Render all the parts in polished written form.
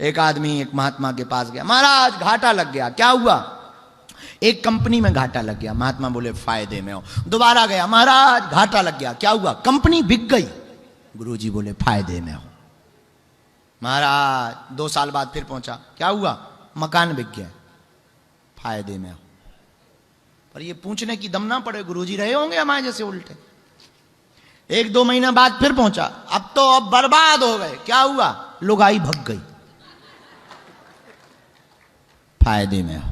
एक आदमी एक महात्मा के पास गया, महाराज घाटा लग गया। क्या हुआ? एक कंपनी में घाटा लग गया। महात्मा बोले फायदे में हो। दोबारा गया, महाराज घाटा लग गया। क्या हुआ? कंपनी बिक गई। गुरुजी बोले फायदे में हो। महाराज 2 साल बाद फिर पहुंचा। क्या हुआ? मकान बिक गया। फायदे में हो। पर ये पूछने की दम ना पड़े, गुरुजी रहे होंगे हमारे जैसे उल्टे। 1-2 महीना बाद फिर पहुंचा, अब बर्बाद हो गए। क्या हुआ? लुगाई भग गई। फायदे में हो।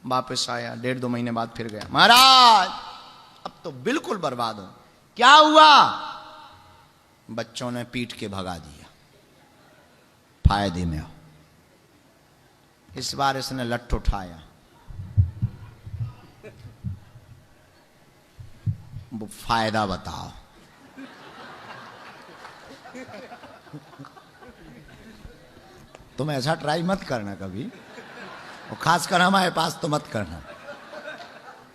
वापस आया, 1.5-2 महीने बाद फिर गया, महाराज अब तो बिल्कुल बर्बाद हो। क्या हुआ? बच्चों ने पीट के भगा दिया। फायदे में हो। इस बार इसने लठ उठाया, वो फायदा बताओ। तुम ऐसा ट्राई मत करना कभी, और खासकर हमारे पास तो मत करना,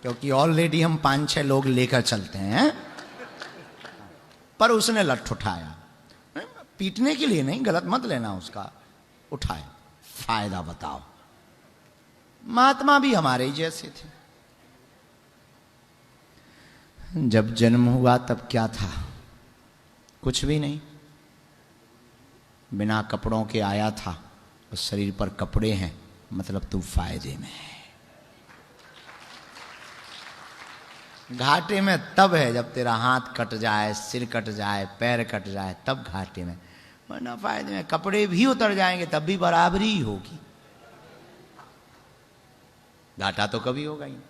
क्योंकि ऑलरेडी हम 5-6 लोग लेकर चलते हैं। पर उसने लठ उठाया, पीटने के लिए नहीं, गलत मत लेना उसका, उठाया। फायदा बताओ। महात्मा भी हमारे ही जैसे थे। जब जन्म हुआ तब क्या था? कुछ भी नहीं, बिना कपड़ों के आया था, और शरीर पर कपड़े हैं, मतलब तू फायदे में है। घाटे में तब है जब तेरा हाथ कट जाए, सिर कट जाए, पैर कट जाए, तब घाटे में, वरना फायदे में। कपड़े भी उतर जाएंगे तब भी बराबरी ही होगी, घाटा तो कभी होगा ही नहीं।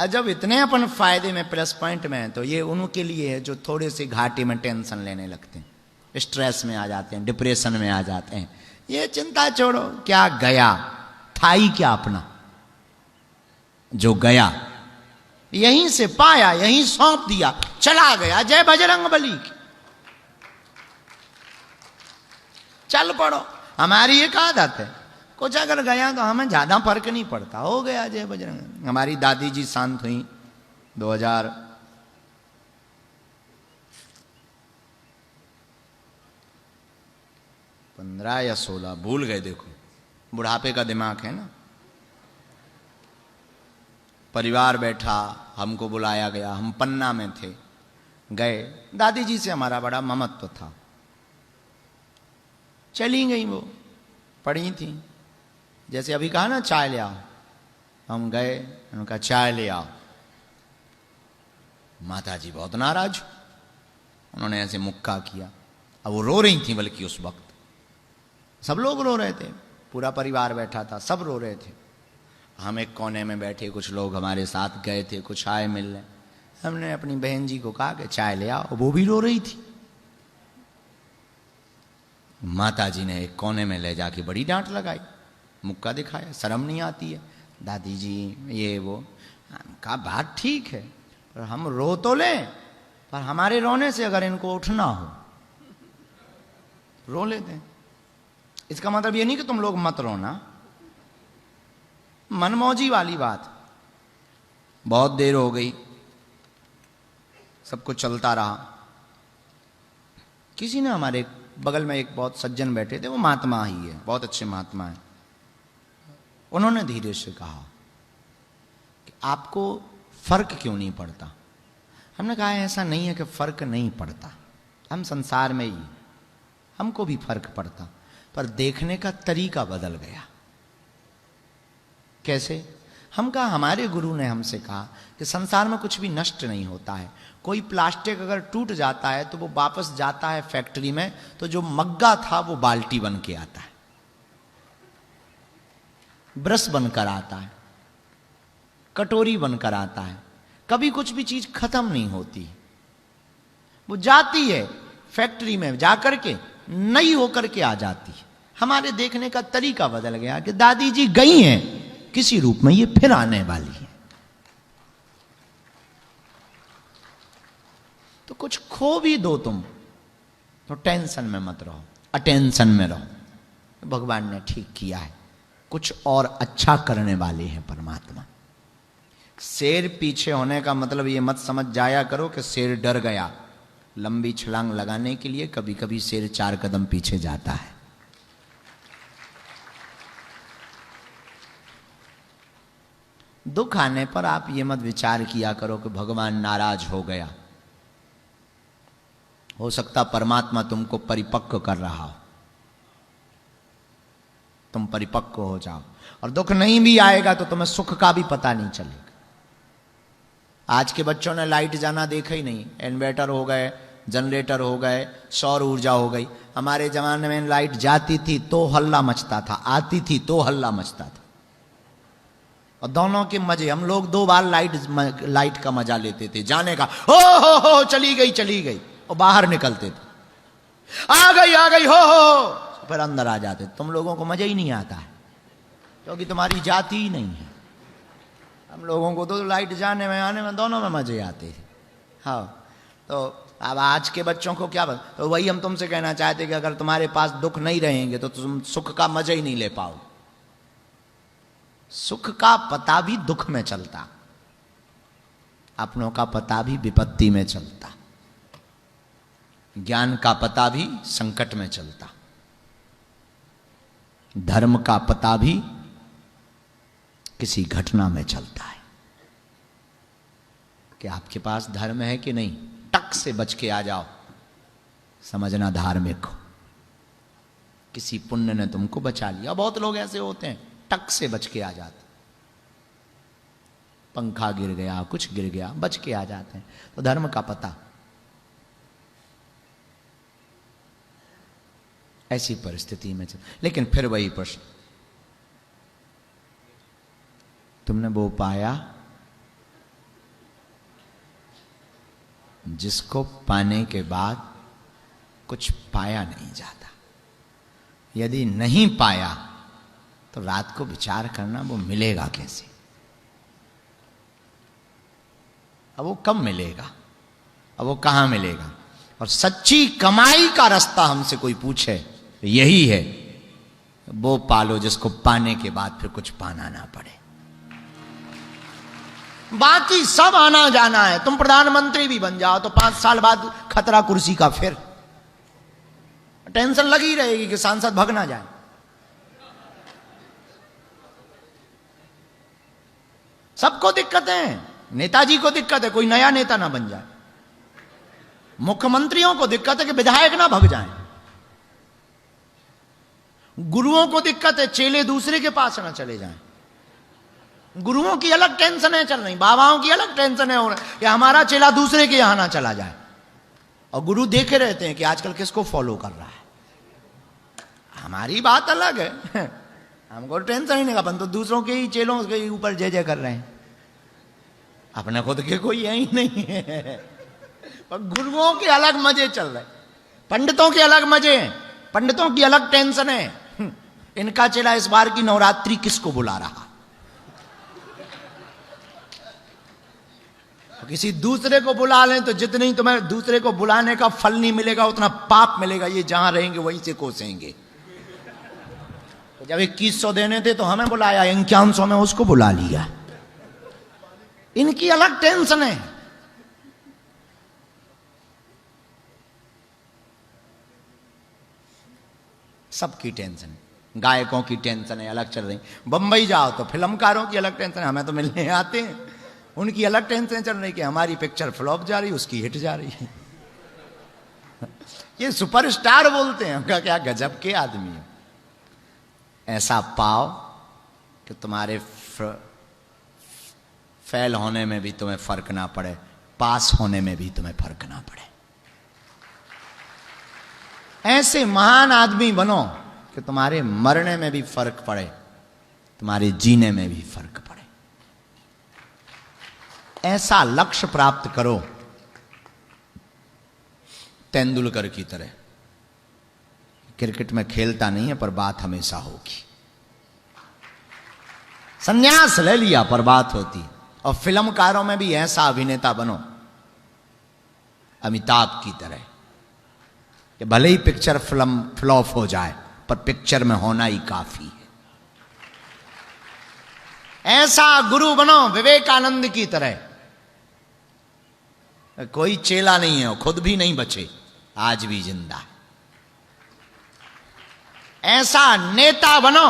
जब इतने अपन फायदे में, प्लस पॉइंट में हैं, तो ये उनके लिए है जो थोड़े से घाटे में टेंशन लेने लगते हैं, स्ट्रेस में आ जाते हैं, डिप्रेशन में आ जाते हैं। ये चिंता छोड़ो, क्या गया था ही क्या अपना, जो गया यहीं से पाया, यहीं सौंप दिया, चला गया। जय बजरंगबली की। चल पड़ो। हमारी एक आदत है, कुछ अगर गया तो हमें ज्यादा फर्क नहीं पड़ता, हो गया जय बजरंग। हमारी दादी जी शांत हुई 2015 या 16, भूल गए, देखो बुढ़ापे का दिमाग है ना। परिवार बैठा, हमको बुलाया गया, हम पन्ना में थे, गए। दादी जी से हमारा बड़ा ममत्व था। चली गई, वो पड़ी थी। जैसे अभी कहा ना चाय ले आओ, हम गए, उनका चाय ले आओ। माता जी बहुत नाराज, उन्होंने ऐसे मुक्का किया। अब वो रो रही थी, बल्कि उस वक्त सब लोग रो रहे थे, पूरा परिवार बैठा था, सब रो रहे थे। हम एक कोने में बैठे, कुछ लोग हमारे साथ गए थे, कुछ आए मिलने। हमने अपनी बहन जी को कहा कि चाय ले आओ, वो भी रो रही थी। माता जी ने एक कोने में ले जाके बड़ी डांट लगाई, मुक्का दिखाया, शर्म नहीं आती है दादी जी, ये वो। कहा बात ठीक है, पर हम रो तो लें, पर हमारे रोने से अगर इनको उठना हो, रो लेते हैं। इसका मतलब ये नहीं कि तुम लोग मत रोना, मनमौजी वाली बात। बहुत देर हो गई, सब कुछ चलता रहा। किसी ने, हमारे बगल में एक बहुत सज्जन बैठे थे, वो महात्मा ही है, बहुत अच्छे महात्मा है। उन्होंने धीरे से कहा कि आपको फर्क क्यों नहीं पड़ता? हमने कहा ऐसा नहीं है कि फर्क नहीं पड़ता, हम संसार में ही, हमको भी फर्क पड़ता, पर देखने का तरीका बदल गया। कैसे? हम कहा हमारे गुरु ने हमसे कहा कि संसार में कुछ भी नष्ट नहीं होता है। कोई प्लास्टिक अगर टूट जाता है तो वो वापस जाता है फैक्ट्री में, तो जो मग्गा था वो बाल्टी बन के आता है, ब्रश बनकर आता है, कटोरी बनकर आता है। कभी कुछ भी चीज खत्म नहीं होती, वो जाती है फैक्ट्री में, जाकर के नई होकर के आ जाती है। हमारे देखने का तरीका बदल गया कि दादी जी गई हैं किसी रूप में, ये फिर आने वाली है। तो कुछ खो भी दो तुम, तो टेंशन में मत रहो, अटेंशन में रहो। भगवान ने ठीक किया है, कुछ और अच्छा करने वाले हैं परमात्मा। शेर पीछे होने का मतलब ये मत समझ जाया करो कि शेर डर गया, लंबी छलांग लगाने के लिए कभी कभी शेर 4 कदम पीछे जाता है। दुख आने पर आप ये मत विचार किया करो कि भगवान नाराज हो गया। हो सकता परमात्मा तुमको परिपक्व कर रहा हो, तुम परिपक्व हो जाओ और दुख नहीं भी आएगा तो तुम्हें सुख का भी पता नहीं चलेगा। आज के बच्चों ने लाइट जाना देखा ही नहीं। इन्वर्टर हो गए, जनरेटर हो गए, सौर ऊर्जा हो गई। हमारे जमाने में लाइट जाती थी तो हल्ला मचता था, आती थी तो हल्ला मचता था। और दोनों के मजे, हम लोग 2 बार लाइट का मजा लेते थे, जाने का हो चली गई और बाहर निकलते थे, आ गई हो फिर अंदर आ जाते। तुम लोगों को मजा ही नहीं आता है क्योंकि तुम्हारी जाति ही नहीं है। हम लोगों को तो लाइट जाने में आने में दोनों में मजे आते हैं। हाँ, तो अब आज के बच्चों को क्या तो वही हम तुमसे कहना चाहते कि अगर तुम्हारे पास दुख नहीं रहेंगे तो तुम सुख का मजा ही नहीं ले पाओ। सुख का पता भी दुख में चलता, अपनों का पता भी विपत्ति में चलता, ज्ञान का पता भी संकट में चलता, धर्म का पता भी किसी घटना में चलता है। कि आपके पास धर्म है कि नहीं, टक से बच के आ जाओ, समझना धार्मिक हो। किसी पुण्य ने तुमको बचा लिया। बहुत लोग ऐसे होते हैं, टक से बच के आ जाते, पंखा गिर गया, कुछ गिर गया, बच के आ जाते हैं। तो धर्म का पता। ऐसी परिस्थिति में चल, लेकिन फिर वही प्रश्न, तुमने वो पाया जिसको पाने के बाद कुछ पाया नहीं जाता। यदि नहीं पाया तो रात को विचार करना वो मिलेगा कैसे, अब वो कब मिलेगा, अब वो कहां मिलेगा। और सच्ची कमाई का रास्ता हमसे कोई पूछे तो यही है, वो पालो जिसको पाने के बाद फिर कुछ पाना ना पड़े। बाकी सब आना जाना है। तुम प्रधानमंत्री भी बन जाओ तो 5 साल बाद खतरा कुर्सी का, फिर टेंशन लगी रहेगी कि सांसद भग ना जाए। सबको दिक्कत है। नेताजी को दिक्कत है कोई नया नेता ना बन जाए, मुख्यमंत्रियों को दिक्कत है कि विधायक ना भग जाएं, गुरुओं को दिक्कत है चेले दूसरे के पास ना चले जाएं। गुरुओं की अलग टेंशन है चल रही, बाबाओं की अलग टेंशन है कि हमारा चेला दूसरे के यहां ना चला जाए। और गुरु देखे रहते हैं कि आजकल किसको फॉलो कर रहा है। हमारी बात अलग है, हमको टेंशन ही नहीं, अपन तो दूसरों के ही चेलों के ऊपर जय जय कर रहे हैं, अपने खुद के कोई यही नहीं है। पर गुरुओं के अलग मजे चल रहे, पंडितों के अलग मजे हैं, पंडितों की अलग टेंशन है। इनका चेला इस बार की नवरात्रि किसको बुला रहा, किसी दूसरे को बुला लें तो जितनी तुम्हें दूसरे को बुलाने का फल नहीं मिलेगा उतना पाप मिलेगा। ये जहां रहेंगे वहीं से कोसेंगे। तो जब 2100 देने थे तो हमें बुलाया, 5100 में उसको बुला लिया। इनकी अलग टेंशन है। सबकी टेंशन, गायकों की टेंशन है अलग चल रही। बंबई जाओ तो फिल्मकारों की अलग टेंशन है, हमें तो मिलने आते हैं, उनकी अलग टेंशन चल रही कि हमारी पिक्चर फ्लॉप जा रही, उसकी हिट जा रही है। ये सुपरस्टार बोलते हैं, उनका क्या गजब के आदमी है। ऐसा पाओ कि तुम्हारे फेल होने में भी तुम्हें फर्क ना पड़े, पास होने में भी तुम्हें फर्क ना पड़े। ऐसे महान आदमी बनो कि तुम्हारे मरने में भी फर्क पड़े, तुम्हारे जीने में भी फर्क पड़े। ऐसा लक्ष्य प्राप्त करो तेंदुलकर की तरह। क्रिकेट में खेलता नहीं है पर बात हमेशा होगी, संन्यास ले लिया पर बात होती। और फिल्मकारों में भी ऐसा अभिनेता बनो अमिताभ की तरह कि भले ही पिक्चर फिल्म फ्लॉप हो जाए पर पिक्चर में होना ही काफी है। ऐसा गुरु बनो विवेकानंद की तरह। कोई चेला नहीं है, खुद भी नहीं बचे, आज भी जिंदा। ऐसा नेता बनो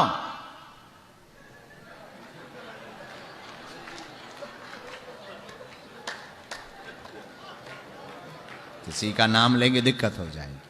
किसी का नाम लेंगे दिक्कत हो जाएगी।